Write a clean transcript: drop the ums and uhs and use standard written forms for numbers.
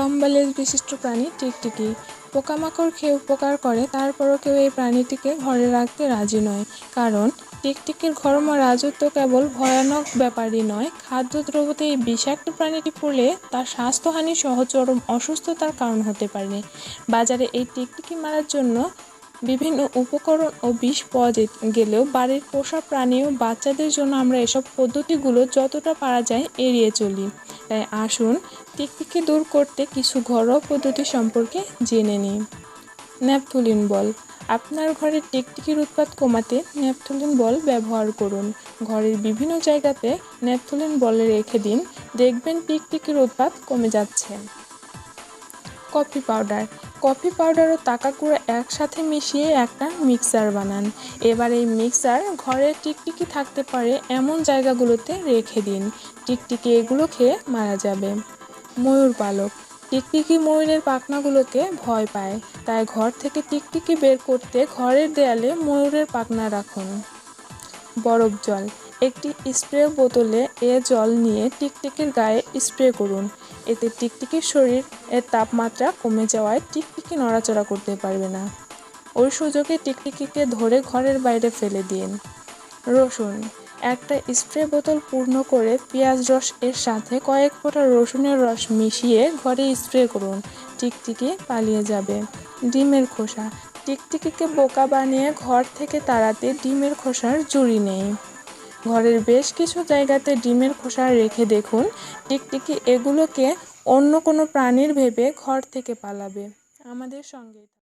লম্বা লেজ বিশিষ্ট প্রাণী টিকটিকি। পোকামাকড় খেয়ে উপকার করে, তারপরও কেউ এই প্রাণীটিকে ঘরে রাখতে রাজি নয়। কারণ টিকটিকির ঘরোয়া রাজত্ব কেবল ভয়ানক ব্যাপারই নয়, খাদ্যদ্রব্যতে এই বিষাক্ত প্রাণীটি পড়লে তার স্বাস্থ্যহানি সহ চরম অসুস্থতার কারণ হতে পারে। বাজারে এই টিকটিকি মারার জন্য বিভিন্ন উপকরণ ও বিষ পাওয়া গেলেও বাড়ির পোষা প্রাণী ও বাচ্চাদের জন্য আমরা এসব পদ্ধতিগুলো যতটা পারা যায় এড়িয়ে চলি। তাই আসুন টিকটিকি দূর করতে কিছু ঘরোয়া পদ্ধতি সম্পর্কে জেনে নিই। ন্যাপথলিন বল। আপনার ঘরের টিকটিকির উৎপাত কমাতে ন্যাপথলিন বল ব্যবহার করুন। ঘরের বিভিন্ন জায়গাতে ন্যাপথলিন বল রেখে দিন, দেখবেন টিকটিকির উৎপাত কমে যাচ্ছে। Coffee powder. কফি পাউডার ও টাকা গুঁড়ো একসাথে মিশিয়ে একটা মিক্সার বানান। এবার এই মিক্সার ঘরে টিকটিকি থাকতে পারে এমন জায়গাগুলোতে রেখে দিন, টিকটিকি এগুলো খেয়ে মারা যাবে। ময়ূর পালক। টিকটিকি ময়ূরের পাখনাগুলোকে ভয় পায়, তাই ঘর থেকে টিকটিকি বের করতে ঘরের দেয়ালে ময়ূরের পাখনা রাখুন। বরফ জল। একটি স্প্রে বোতলে জল নিয়ে টিকটিকির গায়ে স্প্রে করুন। এতে টিকটিকির শরীর এর তাপমাত্রা কমে যাওয়ায় টিকটিকি নড়াচড়া করতে পারবে না। ওই সুযোগে টিকটিকিকে ধরে ঘরের বাইরে ফেলে দিন। রসুন। একটা স্প্রে বোতল পূর্ণ করে পেঁয়াজ রস এর সাথে কয়েক ফোঁটা রসুনের রস মিশিয়ে ঘরে স্প্রে করুন, টিকটিকি পালিয়ে যাবে। ডিমের খোসা। টিকটিকিকে বোকা বানিয়ে ঘর থেকে তাড়াতে ডিমের খোসার জুড়ি নেই। ঘরের বেশ কিছু জায়গাতে ডিমের খোসা রেখে দেখুন, টিকটিকি এগুলোকে অন্য কোনো প্রাণীর ভেবে ঘর থেকে পালাবে। আমাদের সঙ্গে